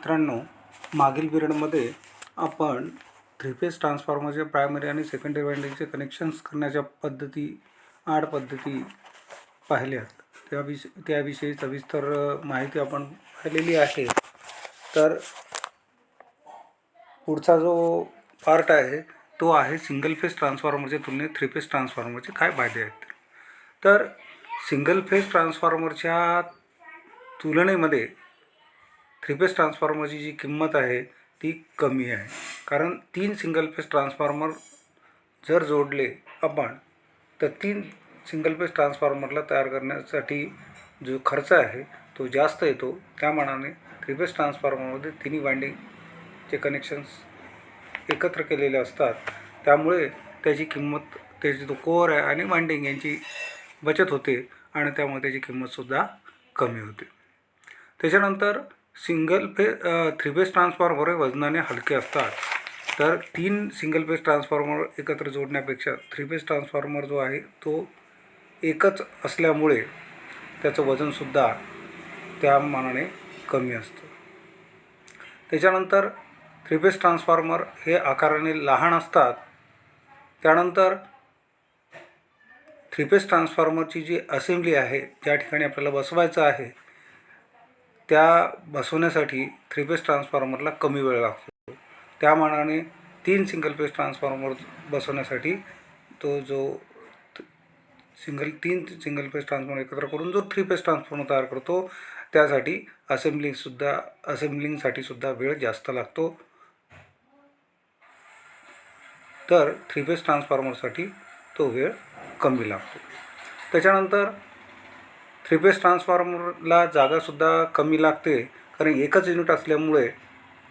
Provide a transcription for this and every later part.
मित्रांनो, मागील पिरियडमध्ये आपण थ्री फेज ट्रान्सफॉर्मरचे प्रायमरी आणि सेकंडरी वायंडिंगचे कनेक्शन्स करण्याच्या पद्धती 8 पद्धती पाहिल्यात. त्याविषयी सविस्तर माहिती आपण पाहिलेली आहे. तर पुढचा जो पार्ट आहे तो आहे सिंगल फेज ट्रान्सफॉर्मरच्या तुलनेत थ्री फेज ट्रान्सफॉर्मरचे काय फायदे आहेत. तर सिंगल फेज ट्रान्सफॉर्मरच्या तुलनेमध्ये थ्री फेज ट्रान्सफॉर्मरची जी किंमत आहे ती कमी आहे. कारण 3 सिंगल फेज ट्रान्सफॉर्मर जर जोडले आपण तर 3 सिंगल फेज ट्रान्सफॉर्मरला तयार करण्यासाठी जो खर्च आहे तो जास्त येतो. त्या मानाने थ्री फेज ट्रान्सफॉर्मरमध्ये तिन्ही वायंडिंगचे कनेक्शन्स एकत्र केलेले असतात. त्यामुळे त्याची किंमत, त्याची जो कोअर आहे आणि वायंडिंग यांची बचत होते आणि त्यामुळे त्याची किंमतसुद्धा कमी होते. त्याच्यानंतर थ्री फेज ट्रान्सफॉर्मर हे वजनाने हलके असतात. तर 3 सिंगल फेज ट्रान्सफॉर्मर एकत्र जोडण्यापेक्षा थ्री फेज ट्रान्सफॉर्मर जो आहे तो एकच असल्यामुळे त्याचं वजनसुद्धा त्या मानाने कमी असतं. त्याच्यानंतर थ्री फेज ट्रान्सफॉर्मर हे आकाराने लहान असतात. त्यानंतर थ्री फेज ट्रान्सफॉर्मरची जी असेंब्ली आहे, ज्या ठिकाणी आपल्याला बसवायचं आहे, त्या बसवण्यासाठी थ्री फेज ट्रान्सफॉर्मरला कमी वेळ लागतो. त्या मानाने 3 सिंगल फेज ट्रान्सफॉर्मर बसवण्यासाठी तो जो 3 सिंगल फेज ट्रान्सफॉर्मर एकत्र करून जो थ्री फेज ट्रान्सफॉर्मर तयार करतो त्यासाठी असेंब्लिंगसाठी सुद्धा वेळ जास्त लागतो. तर थ्री फेज ट्रान्सफॉर्मरसाठी तो वेळ कमी लागतो. त्याच्यानंतर थ्री फेज ट्रान्सफॉर्मरला जागासुद्धा कमी लागते, कारण एकच युनिट असल्यामुळे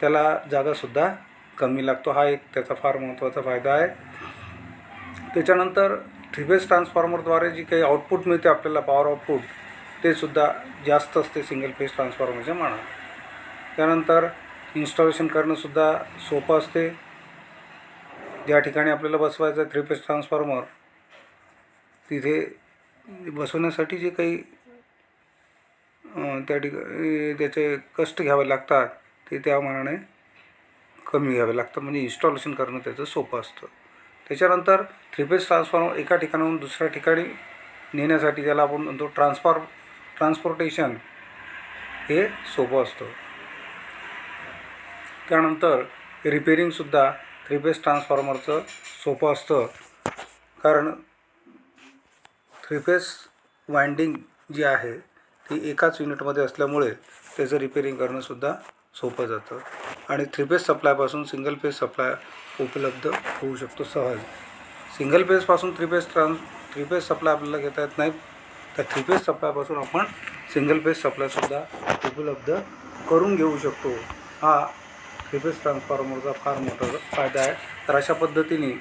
त्याला जागासुद्धा कमी लागतो. हा एक त्याचा फार महत्त्वाचा फायदा आहे. त्याच्यानंतर थ्री फेज ट्रान्सफॉर्मरद्वारे जी काही आउटपुट मिळते आपल्याला, पॉवर आउटपुट, ते सुद्धा जास्त असते सिंगल फेज ट्रान्सफॉर्मरच्या मानाने. त्यानंतर इन्स्टॉलेशन करणंसुद्धा सोपं असते. ज्या ठिकाणी आपल्याला बसवायचं आहे थ्री फेज ट्रान्सफॉर्मर, तिथे बसवण्यासाठी जे काही त्या ठिकाणी त्याचे कष्ट घ्यावे लागतात ते त्या मानाने कमी घ्यावे लागतात. म्हणजे इन्स्टॉलेशन करणं त्याचं सोपं असतं. त्याच्यानंतर थ्री फेज ट्रान्सफॉर्मर एका ठिकाणाहून दुसऱ्या ठिकाणी नेण्यासाठी त्याला आपण म्हणतो ट्रान्सपोर्टेशन हे सोपं असतं. त्यानंतर रिपेरिंगसुद्धा थ्री फेज ट्रान्सफॉर्मरचं सोपं असतं, कारण थ्री फेज वायंडिंग जी आहे ती एकाच युनिटमध्ये असल्यामुळे त्याचं रिपेरिंग करणंसुद्धा सोपं जातं. आणि थ्री फेज सप्लायपासून सिंगल फेज सप्लाय उपलब्ध होऊ शकतो सहज. सिंगल फेजपासून थ्री फेज सप्लाय आपल्याला घेता येत नाही, तर थ्री फेज सप्लायपासून आपण सिंगल फेज सप्लायसुद्धा उपलब्ध करून घेऊ शकतो. हा थ्री फेज ट्रान्सफॉर्मरचा फार मोठा फायदा आहे. तर अशा पद्धतीने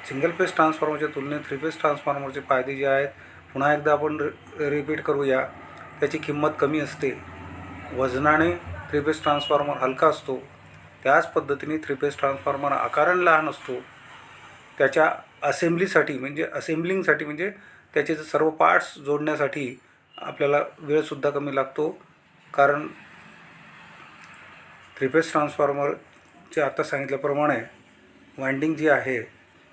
सिंगल फेज ट्रान्सफॉर्मरच्या तुलनेत थ्री फेज ट्रान्सफॉर्मरचे फायदे जे आहेत पुन्हा एकदा आपण रिपीट करूया. त्याची किंमत कमी असते, वजनाने थ्री फेज ट्रान्सफॉर्मर हलका असतो. त्याच पद्धतीने थ्री फेज ट्रान्सफॉर्मर आकाराने लहान असतो. त्याच्या असेंब्लिंगसाठी म्हणजे त्याचे सर्व पार्ट्स जोडण्यासाठी आपल्याला वेळसुद्धा कमी लागतो. कारण थ्री फेज ट्रान्सफॉर्मरचे आता सांगितल्याप्रमाणे वायंडिंग जी आहे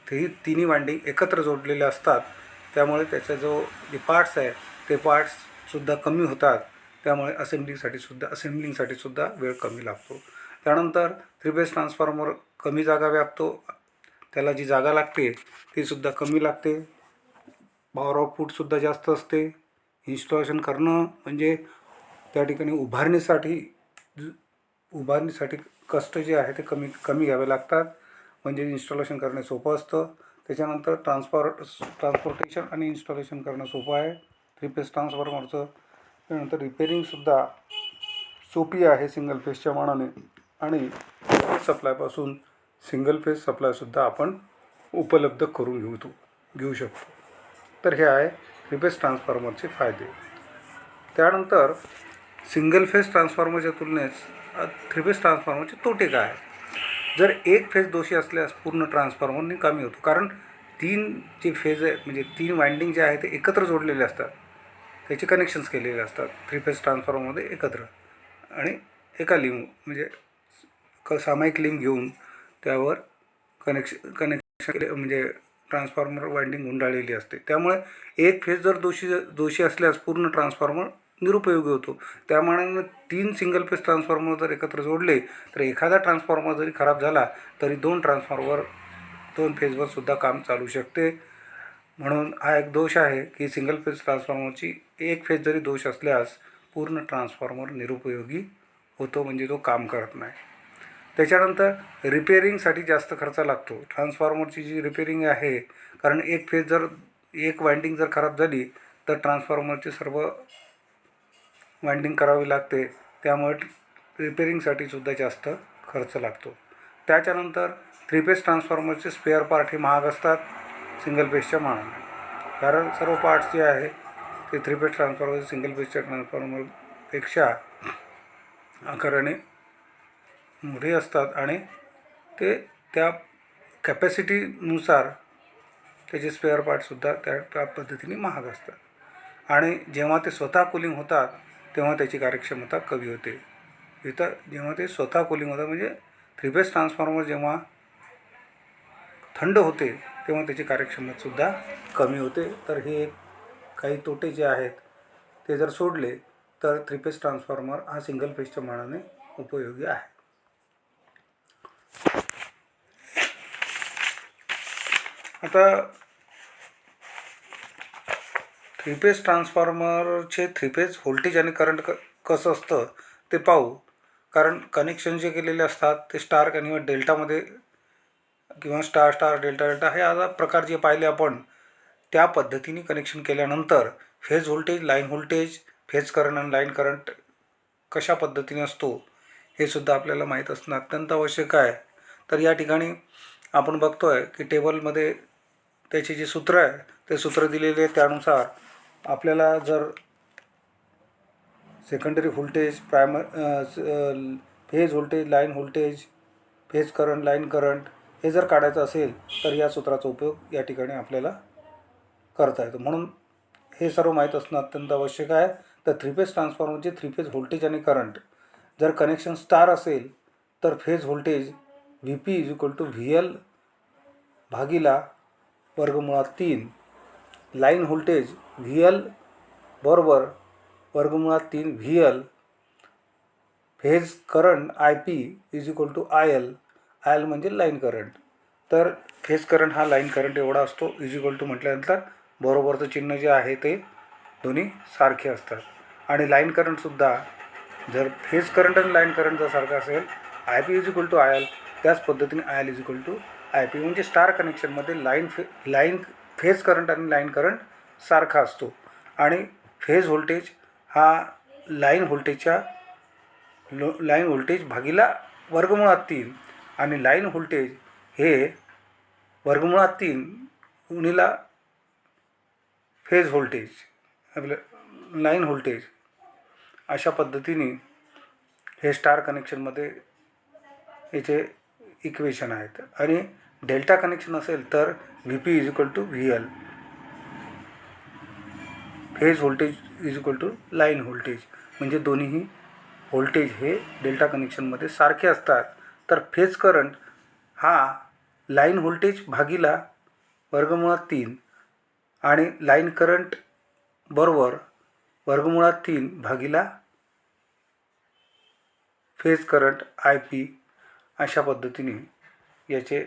तिन्ही वायंडिंग एकत्र जोडलेले असतात. त्यामुळे त्याचा जे पार्ट्स आहे ते पार्ट्ससुद्धा कमी होतात. त्यामुळे असेंब्लिंगसाठी सुद्धा वेळ कमी लागतो. त्यानंतर थ्री फेज ट्रान्सफॉर्मर कमी जागा व्यापतो. त्याला जी जागा लागते तीसुद्धा कमी लागते. पॉवर आउटपुटसुद्धा जास्त असते. इन्स्टॉलेशन करणं म्हणजे त्या ठिकाणी उभारणीसाठी कष्ट जे आहे ते कमी घ्यावे लागतात. म्हणजे इन्स्टॉलेशन करणे सोपं असतं. त्याच्यानंतर ट्रान्सपोर्टेशन आणि इन्स्टॉलेशन करणं सोपं आहे थ्री फेज ट्रान्सफॉर्मरचं. त्यानंतर रिपेरिंगसुद्धा सोपी आहे सिंगल फेजच्या मानाने. आणि थ्री फेज सप्लायपासून सिंगल फेज सप्लायसुद्धा आपण उपलब्ध करून घेऊ शकतो. तर हे आहे थ्री फेज ट्रान्सफॉर्मरचे फायदे. त्यानंतर सिंगल फेज ट्रान्सफॉर्मरच्या तुलनेत थ्री फेज ट्रान्सफॉर्मरचे तोटे काय? जर एक फेज दोषी असल्यास पूर्ण ट्रान्सफॉर्मरने कमी होतो. कारण 3 जे फेज आहेत म्हणजे 3 वायंडिंग जे आहे ते एकत्र जोडलेले असतात, त्याचे कनेक्शन्स केलेले असतात थ्री फेज ट्रान्सफॉर्मरमध्ये एकत्र. आणि एका लिंब म्हणजे सामायिक लिंब घेऊन त्यावर कनेक्शन केले म्हणजे ट्रान्सफॉर्मर वाइंडिंग गुंडाळलेली असते. त्यामुळे एक फेज जर दोषी असल्यास पूर्ण ट्रान्सफॉर्मर निरुपयोगी होतो. त्यामुळे 3 सिंगल फेज ट्रान्सफॉर्मर जर एकत्र जोडले तर एखादा ट्रान्सफॉर्मर जरी खराब झाला तरी 2 फेजवर सुद्धा काम चालू शकते. म्हणून हा एक दोष आहे की सिंगल फेज ट्रान्सफॉर्मरची एक फेज जरी दोष असल्यास पूर्ण ट्रान्सफॉर्मर निरुपयोगी होतो, म्हणजे तो काम करत नाही. त्याच्यानंतर रिपेअरिंगसाठी जास्त खर्च लागतो. ट्रान्सफॉर्मरची जी रिपेअरिंग आहे, कारण एक वाइंडिंग जर खराब झाली तर ट्रान्सफॉर्मरची सर्व वाइंडिंग करावी लागते. त्यामुळे रिपेअरिंगसाठी सुद्धा जास्त खर्च लागतो. त्याच्यानंतर 3 फेज ट्रान्सफॉर्मरचे स्पेअर पार्ट हे महाग असतात सिंगल फेजच्या मानाने, कारण सर्व पार्ट्स जे आहे ते 3 फेज ट्रान्सफॉर्मर सिंगल फेजच्या ट्रान्सफॉर्मरपेक्षा आकाराने मोठे असतात आणि ते त्या कॅपॅसिटीनुसार त्याचे स्पेअर पार्टसुद्धा त्या पद्धतीने महाग असतात. आणि जेव्हा ते स्वतः कूलिंग होतात तेव्हा त्याची कार्यक्षमता कमी होते. जेव्हा ते स्वतः कूलिंग होतात म्हणजे 3 फेज ट्रान्सफॉर्मर जेव्हा थंड होते तेव्हा त्याची कार्यक्षमतासुद्धा कमी होते. तर हे काही तोटे जे आहेत ते जर सोडले तर 3 फेज ट्रान्सफॉर्मर हा सिंगल फेजच्या मानाने उपयोगी आहे. आता 3 फेज ट्रान्सफॉर्मरचे 3 फेज व्होल्टेज आणि करंट कसं असतं ते पाहू. कारण कनेक्शन जे केलेले असतात ते स्टार किंवा डेल्टामध्ये किंवा स्टार स्टार डेल्टा डेल्टा हे आता प्रकार जे पाहिले आपण त्या पद्धतीने कनेक्शन केल्यानंतर phase voltage, line voltage, phase current आणि लाईन करंट कशा पद्धतीने असतो हे सुद्धा आपल्याला माहीत असणं अत्यंत आवश्यक आहे. तर या ठिकाणी आपण बघतो आहे की टेबलमध्ये त्याचे जे सूत्र आहे ते सूत्र दिलेले आहे. त्यानुसार आपल्याला जर secondary voltage, phase voltage, line voltage, phase current, line current हे जर काढायचं असेल तर या सूत्राचा उपयोग या ठिकाणी आपल्याला करता येतो. म्हणून हे सर्व माहीत असणं अत्यंत आवश्यक आहे. तर 3 फेज ट्रान्सफॉर्मरचे 3 फेज व्होल्टेज आणि करंट जर कनेक्शन स्टार असेल तर फेज व्होल्टेज VP = VL भागिला वर्गमुळात 3, लाईन व्होल्टेज VL बरोबर वर्गमुळात 3 VL, phase current IP = IL, IL म्हणजे लाईन करंट. तर फेज करंट हा लाईन करंट एवढा असतो. म्हटल्यानंतर बरोबरचं चिन्ह जे आहे ते दोन्ही सारखे असतात. आणि लाईन करंटसुद्धा जर फेज करंट आणि लाईन करंट जर सारखा असेल IP = IL, त्याच पद्धतीने IL = IP म्हणजे स्टार कनेक्शनमध्ये फेज करंट आणि लाईन करंट सारखा असतो. आणि फेज व्होल्टेज हा लाईन व्होल्टेज भागिला वर्गमुळात 3 आणि लाईन व्होल्टेज हे वर्गमुळात 3 गुणिला फेज व्होल्टेज आपलं लाईन व्होल्टेज अशा पद्धतीने हे स्टार कनेक्शनमध्ये याचे इक्वेशन आहेत. आणि डेल्टा कनेक्शन असेल तर VP = VL, phase voltage = line voltage म्हणजे दोन्हीही व्होल्टेज हे डेल्टा कनेक्शनमध्ये सारखे असतात. तर फेज करंट हा लाईन व्होल्टेज भागिला वर्गमुळात 3 आणि लाईन करंट बरोबर वर्गमुळात 3 भागिला फेज करंट IP अशा पद्धतीने याचे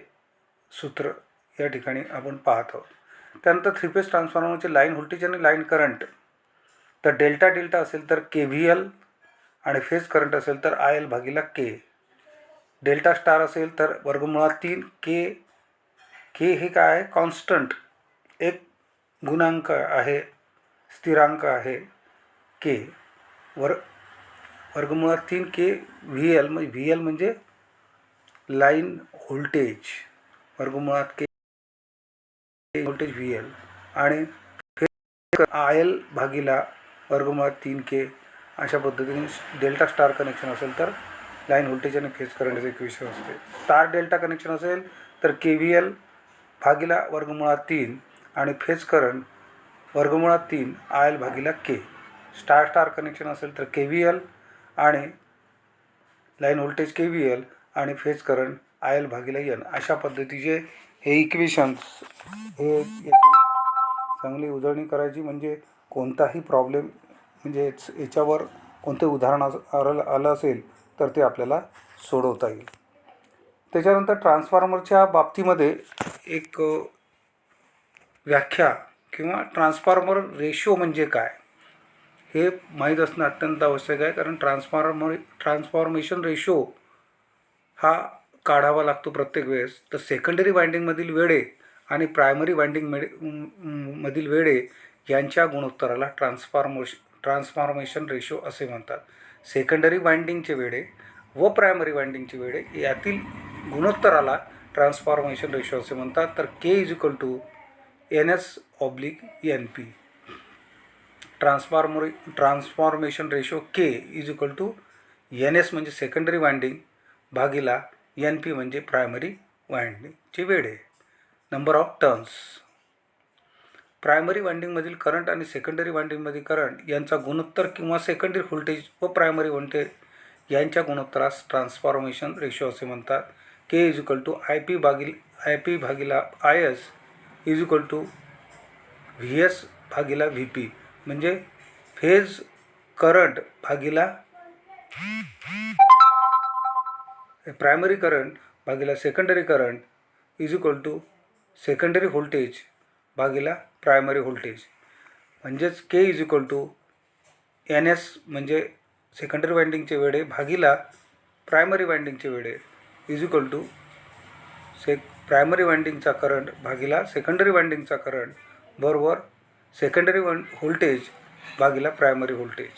सूत्र या ठिकाणी आपण पाहत आहोत. त्यानंतर 3 फेज ट्रान्सफॉर्मरचे लाईन व्होल्टेज आणि लाईन करंट तर डेल्टा डेल्टा असेल तर KVL आणि फेज करंट असेल तर IL भागिला K. डेल्टा स्टार असेल तर वर्गमुळात 3 K हे काय आहे? कॉन्स्टंट एक गुणांक आहे, स्थिरांक आहे K. वर्गमुळात 3 K VL म्हणजे लाईन व्होल्टेज वर्गमुळात K व्होल्टेज VL आणि IL भागिला वर्गमुळात 3 K अशा पद्धतीने डेल्टा स्टार कनेक्शन असेल तर लाईन व्होल्टेज आणि फेज करंटचे इक्वेशन असते. स्टार डेल्टा कनेक्शन असेल तर KVL भागिला वर्गमुळात 3 आणि फेज करंट वर्गमुळात 3 IL भागिला K. Star star connection असेल तर KVL आणि लाईन व्होल्टेज KVL आणि फेज करंट IL भागिले N. अशा पद्धतीचे हे इक्वेशन्स हे याची चांगली उजळणी करायची, म्हणजे कोणताही प्रॉब्लेम म्हणजे याच्यावर कोणतं उदाहरण आलं असेल तर ते आपल्याला सोडवता येईल. त्याच्यानंतर ट्रान्सफॉर्मरच्या बाबतीमध्ये एक व्याख्या किंवा ट्रान्सफॉर्मर रेशो म्हणजे काय हे माहीत असणं अत्यंत आवश्यक आहे. कारण ट्रान्सफॉर्मेशन रेशो हा काढावा लागतो प्रत्येक वेळेस. तर सेकंडरी वाइंडिंगमधील वेळे आणि प्रायमरी वाइंडिंग मधील वेळे यांच्या गुणोत्तराला ट्रान्सफॉर्मेशन रेशो असे म्हणतात. सेकंडरी वाइंडिंगचे वेळे व प्रायमरी वाइंडिंगचे वेळे यातील गुणोत्तराला ट्रान्सफॉर्मेशन रेशो असे म्हणतात. तर K=NS/NP. ट्रान्सफॉर्मेशन रेशो K=NS म्हणजे सेकंडरी वाइंडिंग भागिला NP म्हणजे प्रायमरी वाइंडिंगची वेळे. Number of turns. प्रायमरी वाइंडिंगमधील करंट आणि सेकंडरी वाइंडिंगमधील करंट यांचा गुणोत्तर किंवा सेकंडरी व्होल्टेज व प्रायमरी व्होल्टेज यांच्या गुणोत्तरास ट्रान्सफॉर्मेशन रेशो असे म्हणतात. K=IP/IS=VS/VP म्हणजे फेज करंट भागिला प्रायमरी करंट भागिला सेकंडरी करंट सेकंडरी व्होल्टेज भागिला प्रायमरी व्होल्टेज. म्हणजेच K=NS म्हणजे सेकंडरी वाइंडिंगचे वेळे भागिला प्रायमरी वाइंडिंगचे वेळे प्रायमरी वाइंडिंगचा करंट भागिला सेकंडरी वाइंडिंगचा करंट बरोबर सेकंडरी व्होल्टेज भागिला primary voltage.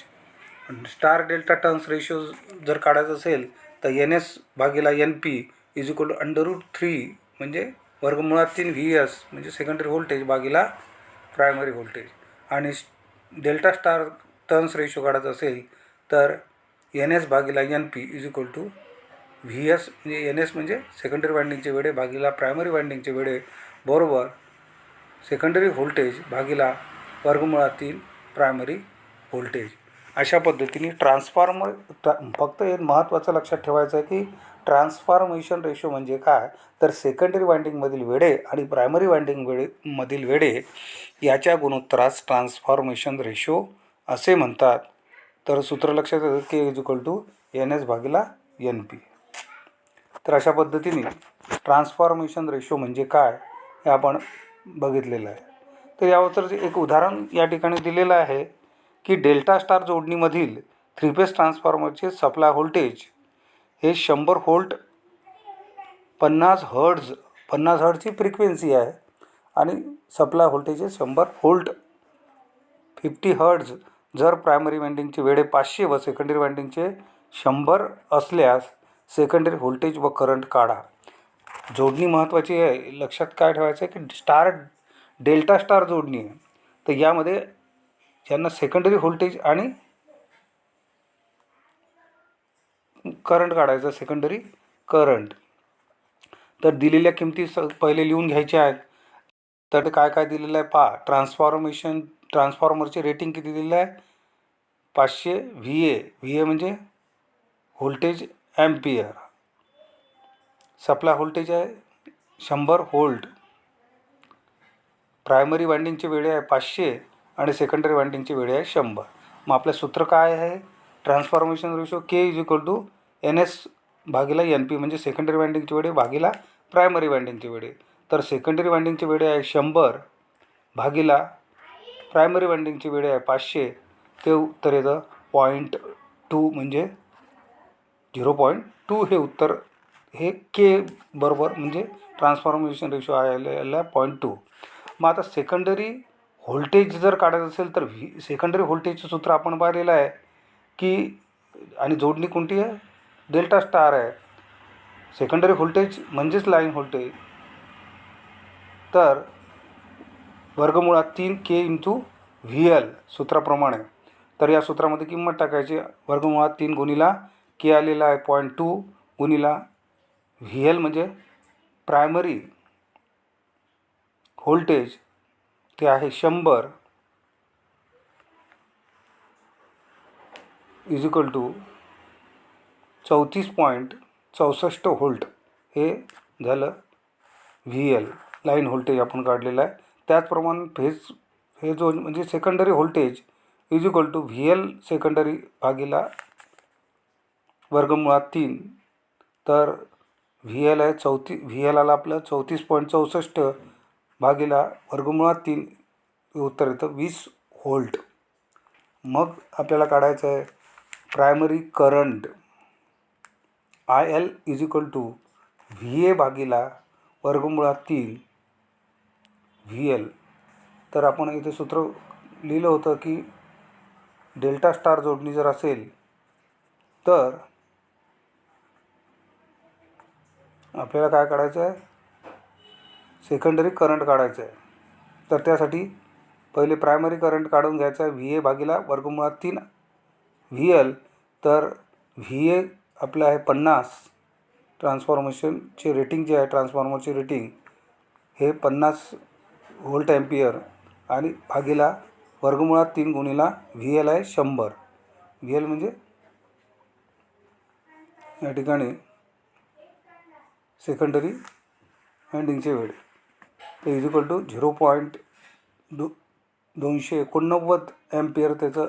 Star delta turns ratio जर काढायचं असेल तर NS/NP=√3 म्हणजे वर्गमुळात 3 VS म्हणजे सेकंडरी व्होल्टेज भागिला प्रायमरी व्होल्टेज. आणि डेल्टा स्टार टर्न्स रेशो काढायचा असेल तर NS/NP=VS म्हणजे NS म्हणजे सेकंडरी वाइंडिंगचे वेळे भागिला प्रायमरी वाइंडिंगचे वेळे बरोबर सेकंडरी व्होल्टेज भागिला वर्गमुळात 3 प्रायमरी व्होल्टेज. अशा पद्धतीने फक्त एक महत्त्वाचं लक्षात ठेवायचं आहे की ट्रान्सफॉर्मेशन रेशो म्हणजे काय, तर सेकंडरी वाइंडिंगमधील वेळे आणि प्रायमरी वाइंडिंगमधील वेळे याच्या गुणोत्तरास ट्रान्सफॉर्मेशन रेशो असे म्हणतात. तर सूत्र लक्षात येतं K=NS/NP. तर अशा पद्धतीने ट्रान्सफॉर्मेशन रेशो म्हणजे काय हे आपण बघितलेलं आहे. तर यावर एक उदाहरण या ठिकाणी दिलेलं आहे की डेल्टा स्टार जोडणीमधील 3 फेज ट्रान्सफॉर्मरचे सप्लाय व्होल्टेज हे 100 व्होल्ट 50 हर्ट्झची फ्रिक्वेन्सी आहे आणि सप्लाय व्होल्टेज 100 व्होल्ट 50 हर्ट्झ. जर प्रायमरी वाइंडिंगचे वेळे 500 व सेकंडरी वाइंडिंगचे 100 असल्यास सेकंडरी व्होल्टेज व करंट काढा. जोडणी महत्त्वाची आहे. लक्षात काय ठेवायचं आहे की डेल्टा स्टार जोडणी आहे. तर यामध्ये ज्यांना सेकंडरी व्होल्टेज आणि करंट काढायचं सेकंडरी करंट. तर दिलेल्या किमती पहिले लिहून घ्यायच्या आहेत. तर काय काय दिलेलं आहे पहा. ट्रान्सफॉर्मरचे रेटिंग किती दिलेलं आहे 500 VA म्हणजे व्होल्टेज ॲम्पियर. सप्लाय व्होल्टेज आहे 100 व्होल्ट. प्रायमरी वाइंडिंगची वेळे आहे 500 आणि सेकंडरी वाइंडिंगची वेळे आहे 100. मग आपलं सूत्र काय आहे ट्रान्सफॉर्मेशन रेशो K=NS/NP म्हणजे सेकंडरी वाइंडिंगची वेळे भागिला प्रायमरी वाइंडिंगची वेळे. तर सेकंडरी वाइंडिंगची वेळे आहे 100 भागिला प्रायमरी वाइंडिंगची वेळे आहे 500. ते उत्तर येतं 0.2 म्हणजे 0.2 हे उत्तर हे K बरोबर म्हणजे ट्रान्सफॉर्मेशन रेशो आलेला 0.2. मग आता सेकंडरी व्होल्टेज जर काढायचं असेल तर सेकंडरी व्होल्टेजचं सूत्र आपण पाहिलेलं आहे की आणि जोडणी कोणती आहे डेल्टा स्टार आहे. सेकंडरी व्होल्टेज म्हणजेच लाईन व्होल्टेज. तर वर्गमुळात 3 K/VL सूत्राप्रमाणे. तर या सूत्रामध्ये किंमत टाकायची. वर्गमुळात 3 गुणिला K आलेला आहे 0.2 गुणिला VL म्हणजे प्रायमरी व्होल्टेज ते आहे 100 = 34.64 व्होल्ट हे झालं VL लाईन व्होल्टेज आपण काढलेलं आहे. त्याचप्रमाणे फेज म्हणजे secondary voltage is equal to VL secondary भागिला वर्गमुळात 3. तर VL आहे VL आला आपलं 34.64 भागिला वर्गमुळात 3 उत्तर येतं 20 व्होल्ट. मग आपल्याला काढायचं आहे primary current IL is equal to VA भागिला वर्गमुळात 3 VL. तर आपण इथे सूत्र लिहिलं होतं की डेल्टा स्टार जोडणी जर असेल तर आपल्याला काय काढायचं आहे, सेकंडरी करंट काढायचं आहे. तर त्यासाठी पहिले प्रायमरी करंट काढून घ्यायचा आहे VA भागिला वर्गमुळात 3 VL. तर VA आपलं आहे 50. ट्रान्सफॉर्मेशनचे रेटिंग जे आहे ट्रान्सफॉर्मरचे रेटिंग हे 50 व्होल्ट ॲम्पियर आणि भागिला वर्गमुळात 3 गुणिला VL आहे 100. VL म्हणजे या ठिकाणी सेकंडरी वाइंडिंगचे वेळ ते इज इक्वल टू 0.289 ॲम्पियर त्याचं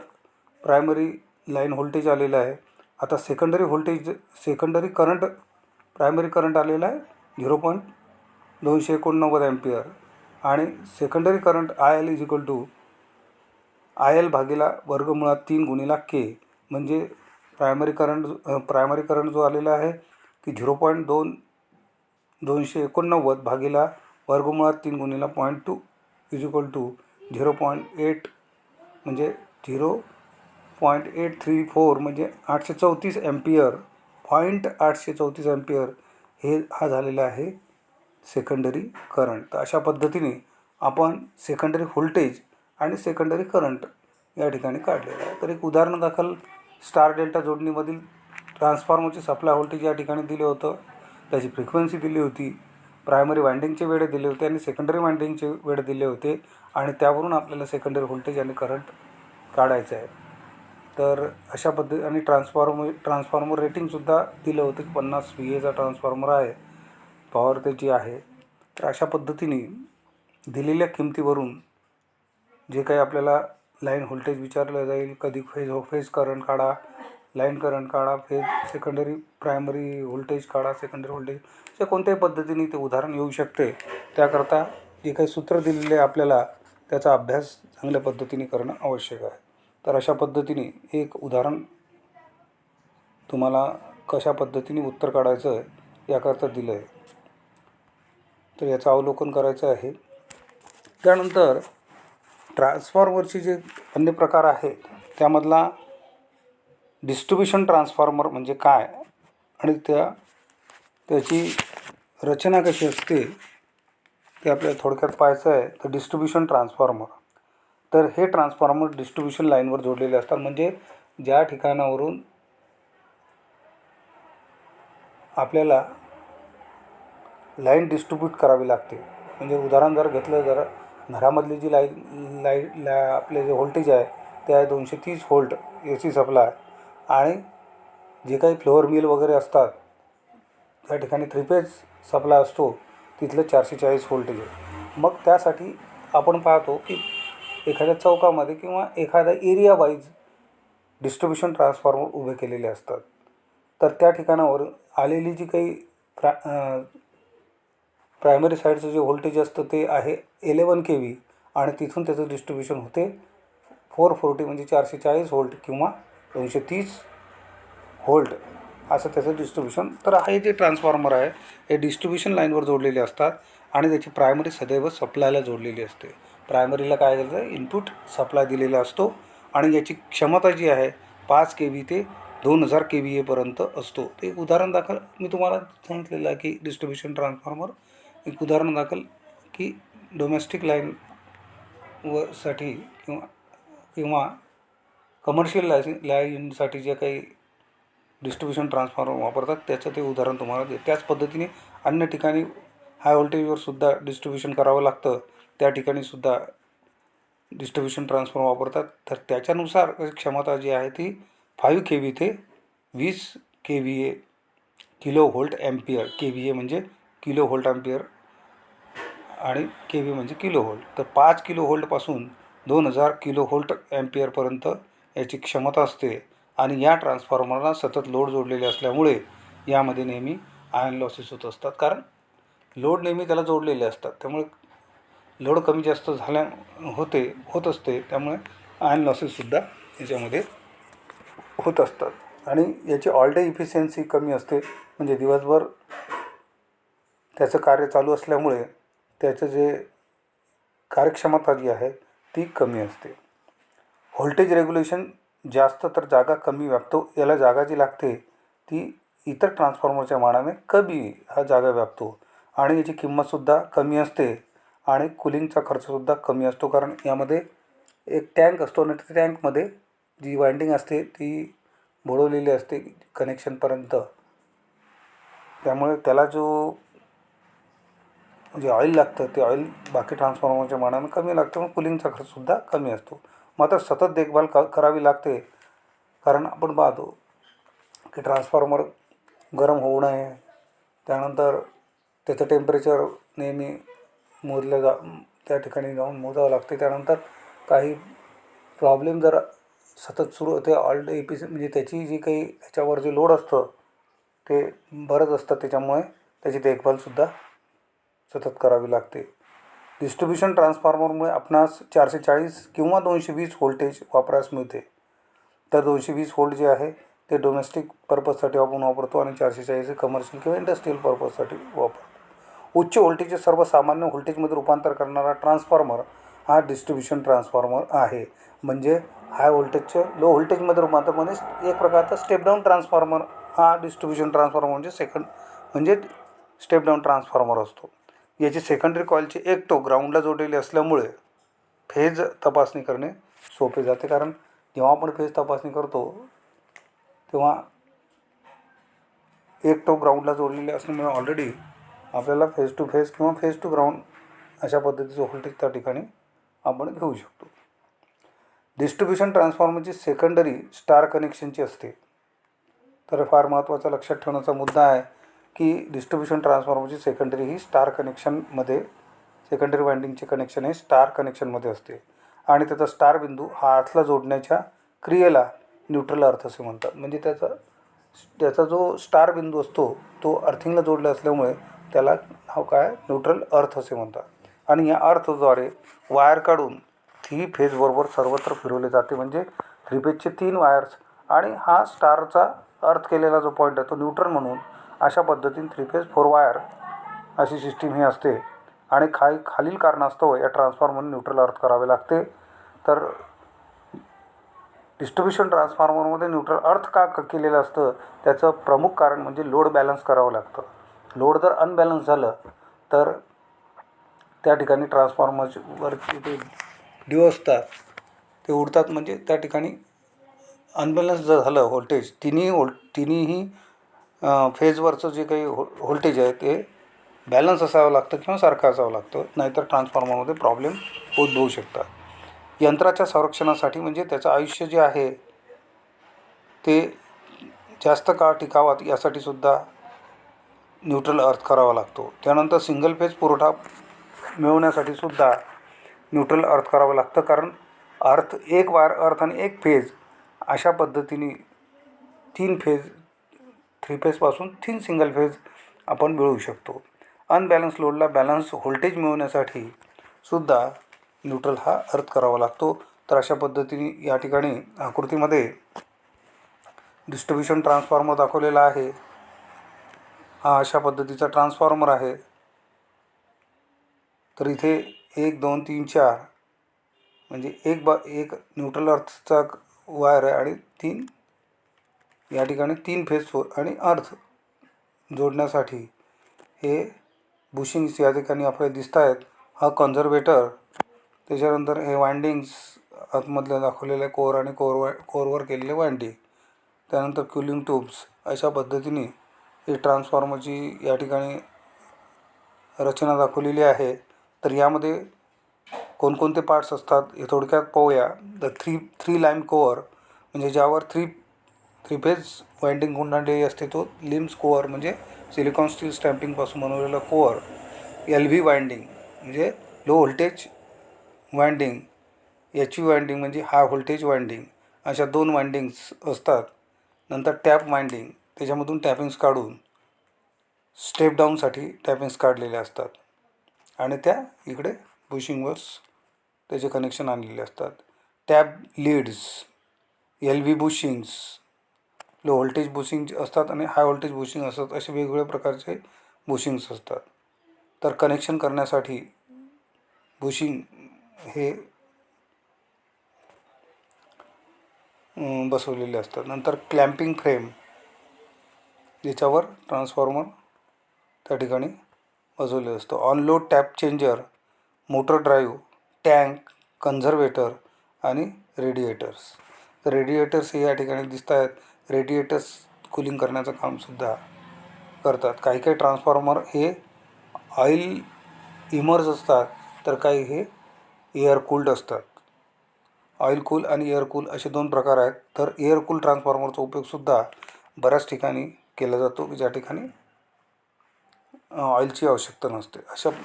प्रायमरी लाईन व्होल्टेज आलेलं आहे. आता सेकंडरी करंट प्रायमरी करंट आलेला आहे 0.289 ॲम्पियर आणि secondary current IL is equal to IL भागिला वर्गमुळात 3 गुणिला K. म्हणजे प्रायमरी करंट जो आलेला आहे की 0.289 भागिला वर्गमुळात 3 गुणिला 0.2 इज इक्वल टू 0.8 म्हणजे 0.834 म्हणजे 834 ॲम्पियर 834 ॲम्पियर हा झालेला आहे सेकंडरी करंट. तर अशा पद्धतीने आपण सेकंडरी व्होल्टेज आणि सेकंडरी करंट या ठिकाणी काढलेलं आहे. तर एक उदाहरणादाखल स्टार डेल्टा जोडणीमधील ट्रान्सफॉर्मरचे सप्लाय व्होल्टेज या ठिकाणी दिले होतं, त्याची फ्रिक्वेन्सी दिली होती, प्रायमरी वाइंडिंगचे वेळ दिले होते आणि सेकंडरी वाइंडिंगचे वेळ दिले होते आणि त्यावरून आपल्याला सेकंडरी व्होल्टेज आणि करंट काढायचं आहे. तर अशा आणि ट्रान्सफॉर्मर रेटिंगसुद्धा दिलं होतं की 50 VAचा ट्रान्सफॉर्मर आहे, पॉवर त्याची आहे. तर अशा पद्धतीने दिलेल्या किमतीवरून जे काही आपल्याला लाईन व्होल्टेज विचारलं जाईल, कधी फेज करंट काढा, लाईन करंट काढा, सेकंडरी प्रायमरी व्होल्टेज काढा, सेकंडरी व्होल्टेज, अशा कोणत्याही पद्धतीने ते उदाहरण येऊ शकते. त्याकरता जे काही सूत्र दिलेले आपल्याला त्याचा अभ्यास चांगल्या पद्धतीने करणं आवश्यक आहे. तर अशा पद्धतीने एक उदाहरण तुम्हाला कशा पद्धतीने उत्तर काढायचं याकरता दिलं आहे, तर याचं अवलोकन करायचं आहे. त्यानंतर ट्रान्सफॉर्मरचे जे अन्य प्रकार आहेत त्यामधला डिस्ट्रीब्युशन ट्रान्सफॉर्मर म्हणजे काय आणि त्याची रचना कशी असते ते आपल्याला थोडक्यात पाहायचं आहे. तर डिस्ट्रीब्युशन ट्रान्सफॉर्मर, तर हे ट्रान्सफॉर्मर डिस्ट्रीब्युशन लाईनवर जोडलेले असतात. म्हणजे ज्या ठिकाणावरून आपल्याला लाईन डिस्ट्रीब्यूट करावी लागते. म्हणजे उदाहरण जर घेतलं, जर घरामधली जी आपले जे व्होल्टेज आहे ते आहे 230 व्होल्ट AC सप्लाय आणि जे काही फ्लोअर मिल वगैरे असतात त्या ठिकाणी 3 फेज सप्लाय असतो, तिथलं 440 व्होल्टेज आहे. मग त्यासाठी आपण पाहतो की एखाद्या चौकामध्ये किंवा एखाद्या एरिया वाईज डिस्ट्रीब्युशन ट्रान्सफॉर्मर उभे केलेले असतात. तर त्या ठिकाणावर आलेली जी काही प्रायमरी साईडचं जे व्होल्टेज असतं ते आहे 11 kV आणि तिथून त्याचं डिस्ट्रीब्युशन होते 440 म्हणजे 440 व्होल्ट किंवा 230 व्होल्ट असं त्याचं डिस्ट्रीब्युशन. तर हे जे ट्रान्सफॉर्मर आहे हे डिस्ट्रीब्युशन लाईनवर जोडलेले असतात आणि त्याची प्रायमरी सदैव सप्लायला जोडलेली असते. प्रायमरीला काय झालं, इनपुट सप्लाय दिलेला असतो आणि याची क्षमता जी आहे 5 kV ते 2000 kVA पर्यंत असतो. ते एक उदाहरण दाखल मी तुम्हाला सांगितलेलं आहे की डिस्ट्रीब्युशन ट्रान्सफॉर्मर एक उदाहरण दाखल की डोमेस्टिक साठी किंवा कमर्शियल लाईनसाठी जे काही डिस्ट्रीब्युशन ट्रान्सफॉर्मर वापरतात त्याचं ते उदाहरण तुम्हाला दे. त्याच पद्धतीने अन्य ठिकाणी हाय व्होल्टेजवर सुद्धा डिस्ट्रीब्युशन करावं लागतं, त्या ठिकाणी सुद्धा डिस्ट्रीब्युशन ट्रान्सफॉर्मर वापरतात. तर त्याच्यानुसार क्षमता जी आहे ती 5 kV ते 20 KVA kilo volt ampere, KVA म्हणजे किलो व्होल्ट ॲम्पियर आणि KV म्हणजे किलो व्होल्ट. तर 5 किलो व्होल्टपासून 2000 किलो व्होल्ट ॲम्पियरपर्यंत याची क्षमता असते आणि या ट्रान्सफॉर्मरला सतत लोड जोडलेले असल्यामुळे यामध्ये नेहमी आयर्न लॉसेस होत असतात, कारण लोड नेहमी त्याला जोडलेले असतात. त्यामुळे लोड कमी जास्त होत असते, त्यामुळे आयर्न लॉसेससुद्धा याच्यामध्ये होत असतात आणि याची ऑल डे इफिशियन्सी कमी असते. म्हणजे दिवसभर त्याचं कार्य चालू असल्यामुळे त्याचं जे कार्यक्षमता जी आहे ती कमी असते. व्होल्टेज रेग्युलेशन जास्त तर जागा कमी व्यापतो. याला जागा जी लागते ती इतर ट्रान्सफॉर्मरच्या मानाने कमी हा जागा व्यापतो आणि याची किंमतसुद्धा कमी असते आणि कूलिंगचा खर्चसुद्धा कमी असतो, कारण यामध्ये एक टँक असतो आणि त्या टँकमध्ये जी वायंडिंग असते ती बुडवलेली असते कनेक्शनपर्यंत. त्यामुळे त्याला जे ऑइल लागतं ते ऑइल बाकी ट्रान्सफॉर्मरच्या मानाने कमी लागतं, मग कूलिंगचा खर्चसुद्धा कमी असतो. मात्र सतत देखभाल करावी लागते, कारण आपण पाहतो की ट्रान्सफॉर्मर गरम होऊ नये, त्यानंतर त्याचं टेम्परेचर नेहमी त्या ठिकाणी जाऊन मोजावं लागते. त्यानंतर काही प्रॉब्लेम जर सतत सुरू होते, ऑल डे म्हणजे त्याची जी काही त्याच्यावर जे लोड असतं ते बरंच असतं, त्याच्यामुळे त्याची देखभालसुद्धा सतत करावी लागते. डिस्ट्रीब्युशन ट्रान्सफॉर्मरमुळे आपणास 440 किंवा 220 व्होल्टेज वापरास मिळते. तर 220 व्होल्ट जे आहे ते डोमेस्टिक पर्पजसाठी आपण वापरतो आणि 440 कमर्शियल किंवा इंडस्ट्रियल पर्पजसाठी वापरतो. उच्च व्होल्टेजचे सर्वसामान्य व्होल्टेजमध्ये रूपांतर करणारा ट्रान्सफॉर्मर हा डिस्ट्रीब्युशन ट्रान्सफॉर्मर आहे. म्हणजे हाय व्होल्टेजचं लो व्होल्टेजमध्ये रूपांतर म्हणजे एक प्रकारचा स्टेप डाऊन ट्रान्सफॉर्मर हा डिस्ट्रीब्युशन ट्रान्सफॉर्मर म्हणजे स्टेप डाऊन ट्रान्सफॉर्मर असतो. याची सेकंडरी कॉइलची एक टोक ग्राउंडला जोडलेली असल्यामुळे फेज तपासणी करणे सोपे जाते, कारण जेव्हा आपण फेज तपासणी करतो तेव्हा एक टोक ग्राउंडला जोडलेले असल्यामुळे ऑलरेडी आपल्याला फेज टू फेज किंवा फेज टू ग्राउंड अशा पद्धतीचं व्होल्टेज त्या ठिकाणी आपण घेऊ शकतो. डिस्ट्रीब्युशन ट्रान्सफॉर्मरची सेकंडरी स्टार कनेक्शनची असते. तर फार महत्त्वाचा लक्षात ठेवण्याचा मुद्दा आहे की डिस्ट्रीब्युशन ट्रान्सफॉर्मरची सेकंडरी ही सेकंडरी वाइंडिंगचे कनेक्शन हे स्टार कनेक्शनमध्ये असते आणि त्याचा स्टार बिंदू हा अर्थला जोडण्याच्या क्रियेला न्यूट्रल अर्थ असे म्हणतात. म्हणजे त्याचा जो स्टार बिंदू असतो तो अर्थिंगला जोडला असल्यामुळे त्याला नाव काय, न्यूट्रल अर्थ असे म्हणतात. आणि या अर्थद्वारे वायर काढून 3 फेजबरोबर सर्वत्र फिरवले जाते. म्हणजे 3 फेजचे 3 वायर्स आणि हा स्टारचा अर्थ केलेला जो पॉईंट आहे तो न्यूट्रल म्हणून अशा पद्धतीने 3 फेज 4 वायर अशी सिस्टीम ही असते. आणि खालील कारणास्तव या ट्रान्सफॉर्मरने न्यूट्रल अर्थ करावे लागते. तर डिस्ट्रीब्युशन ट्रान्सफॉर्मरमध्ये न्यूट्रल अर्थ का केलेलं असतं त्याचं प्रमुख कारण म्हणजे लोड बॅलन्स करावं लागतं. लोड जर अनबॅलन्स झालं तर त्या ठिकाणी ट्रान्सफॉर्मरवरचे ते ड्यू असतात ते उडतात. म्हणजे त्या ठिकाणी अनबॅलन्स जर झालं व्होल्टेज तिन्ही फेजवरचं जे काही व्होल्टेज आहे ते बॅलन्स असावं लागतं किंवा सारखं असावं लागतं, नाहीतर ट्रान्सफॉर्मरमध्ये प्रॉब्लेम उद्भवू शकतात. यंत्राच्या संरक्षणासाठी म्हणजे त्याचं आयुष्य जे आहे ते जास्त काळ टिकावं यासाठी सुद्धा न्यूट्रल अर्थ करावा लागतो. त्यानंतर सिंगल फेज पुरवठा मिळवण्यासाठी सुद्धा न्यूट्रल अर्थ करावं लागतं, कारण एक वायर अर्थ आणि एक फेज अशा पद्धतीने 3 फेजपासून 3 सिंगल फेज आपण मिळवू शकतो. अनबॅलन्स लोडला बॅलन्स व्होल्टेज मिळवण्यासाठी सुद्धा न्यूट्रल हा अर्थ करावा लागतो. तर अशा पद्धतीने या ठिकाणी आकृतीमध्ये डिस्ट्रीब्युशन ट्रान्सफॉर्मर दाखवलेला आहे. हा अशा पद्धतीचा ट्रान्सफॉर्मर आहे. तर इथे 1 2 3 4 म्हणजे एक न्यूट्रल अर्थचा वायर आहे आणि 3 या ठिकाणी 3 फेज आणि अर्थ जोडण्यासाठी हे बुशिंग्स या ठिकाणी आपल्याला दिसत आहेत. हा कन्झर्वेटर, त्याच्यानंतर हे वाइंडिंग्स आतमधल्या दाखवलेले कोअर आणि कोअरवर केलेले वाइंडिंग, त्यानंतर क्युलिंग ट्यूब्स अशा पद्धतीने ही ट्रान्सफॉर्मरची या ठिकाणी रचना दाखवलेली आहे. तर यामध्ये कोणकोणते पार्ट्स असतात हे थोडक्यात पाहूया. द थ्री लाईन कोअर म्हणजे ज्यावर 3 थ्री फेज वाइंडिंग गुंडाळलेली असते तो लिम्स कोअर म्हणजे सिलिकॉन स्टील स्टॅम्पिंगपासून बनवलेला कोअर. एल व्ही वाइंडिंग म्हणजे low voltage winding, H V winding म्हणजे हाय व्होल्टेज वाइंडिंग, अशा 2 वाइंडिंग्स असतात. नंतर टॅप वाइंडिंग, त्याच्यामधून टॅपिंग्स काढून स्टेप डाऊनसाठी टॅपिंग्स काढलेले असतात आणि त्या इकडे बुशिंगवर त्याचे कनेक्शन आणलेले असतात. Tap leads, L V bushings, low voltage bushing असतात आणि हाय व्होल्टेज बुशिंग असतात. असे वेगवेगळ्या प्रकारचे बुशिंग्स असतात. तर कनेक्शन करण्यासाठी बुशिंग हे बसवलेले असतात. नंतर क्लॅम्पिंग फ्रेम, ज्याच्यावर ट्रान्सफॉर्मर त्या ठिकाणी बसवलेलं असतं. Onload tap changer, motor drive, tank, conservator आणि रेडिएटर्स. तर रेडिएटर्स हे या ठिकाणी दिसत आहेत. रेडिएटर्स कूलिंग करण्याचं कामसुद्धा करतात. काही काही ट्रान्सफॉर्मर हे ऑइल इमर्ज असतात, तर काही हे एअर कूल्ड असतात. ऑइल कूल आणि एअर कूल असे 2 प्रकार आहेत. तर एअर कूल ट्रान्सफॉर्मरचा उपयोगसुद्धा बऱ्याच ठिकाणी केला जातो की ज्या ठिकाणी ऑइलची आवश्यकता नसते.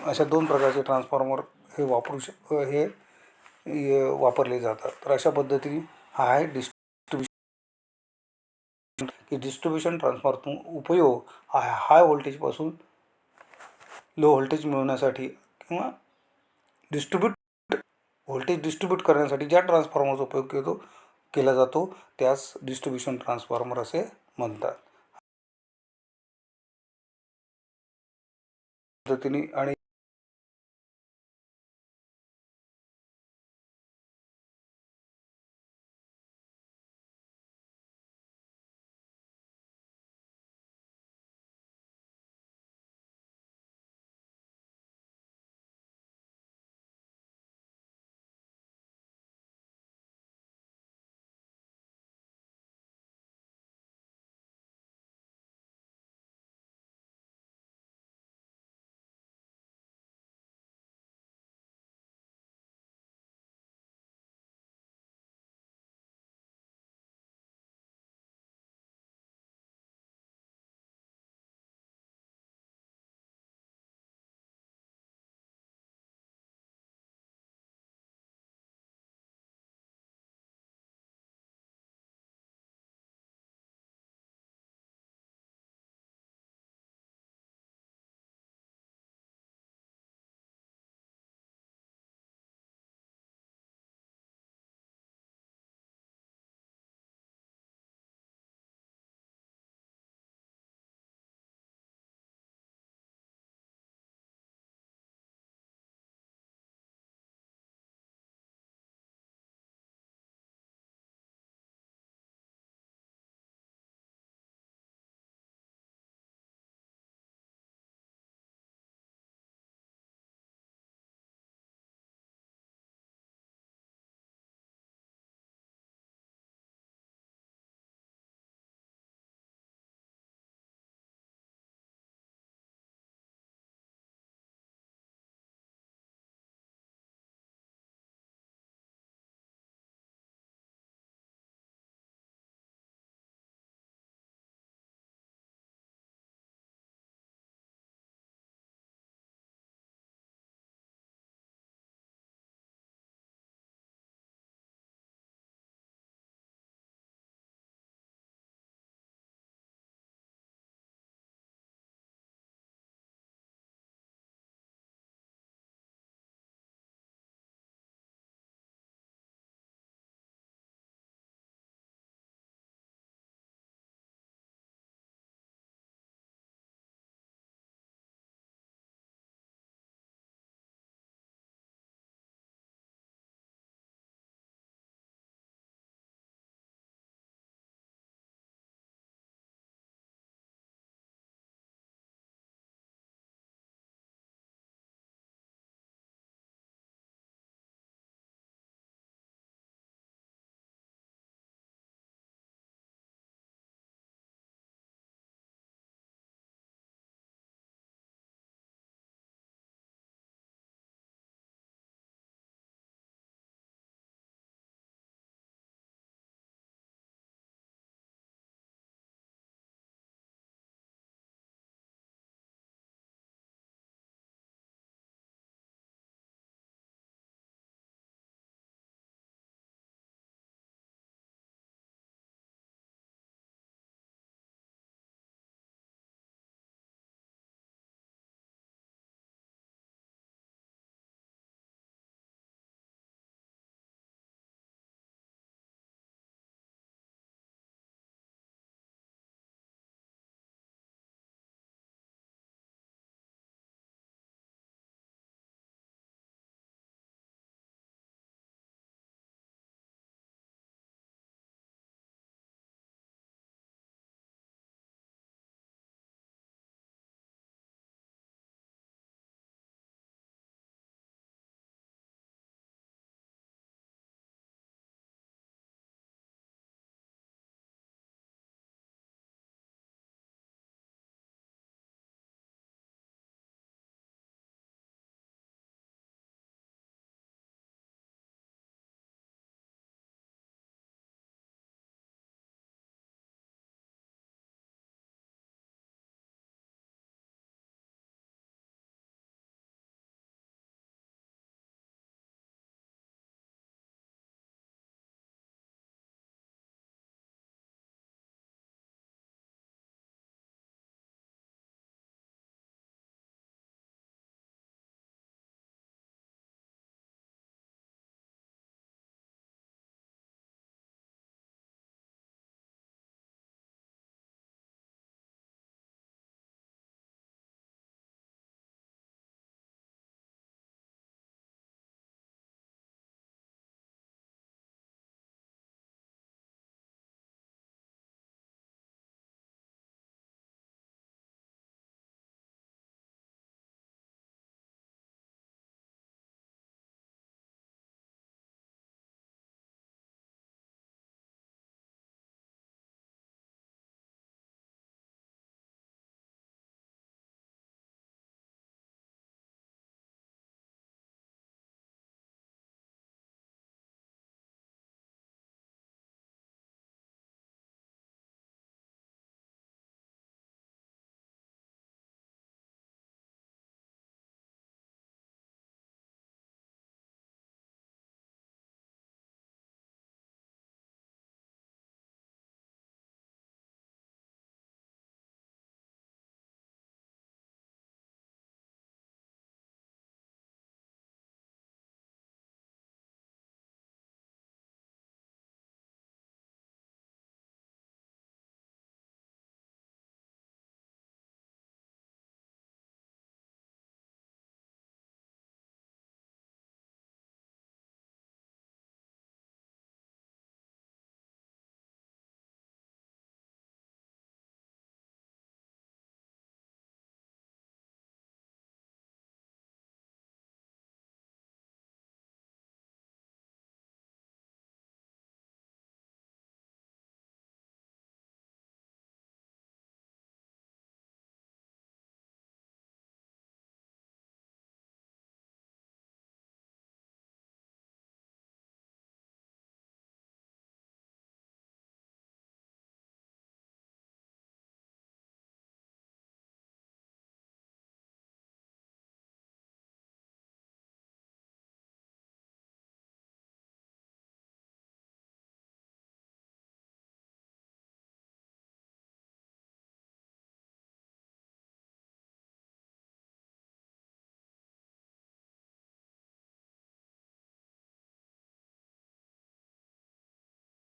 अशा 2 प्रकारचे ट्रान्सफॉर्मर हे वापरले जातात. तर अशा पद्धतीने हा आहे डिस्ट्रीब्युशन ट्रान्सफॉर्मर उपयोग हा हाय व्होल्टेजपासून लो व्होल्टेज मिळवण्यासाठी किंवा व्होल्टेज डिस्ट्रीब्यूट करण्यासाठी ज्या ट्रान्सफॉर्मरचा उपयोग केला जातो त्यास डिस्ट्रीब्युशन ट्रान्सफॉर्मर असे म्हणतात. पद्धतीने आणि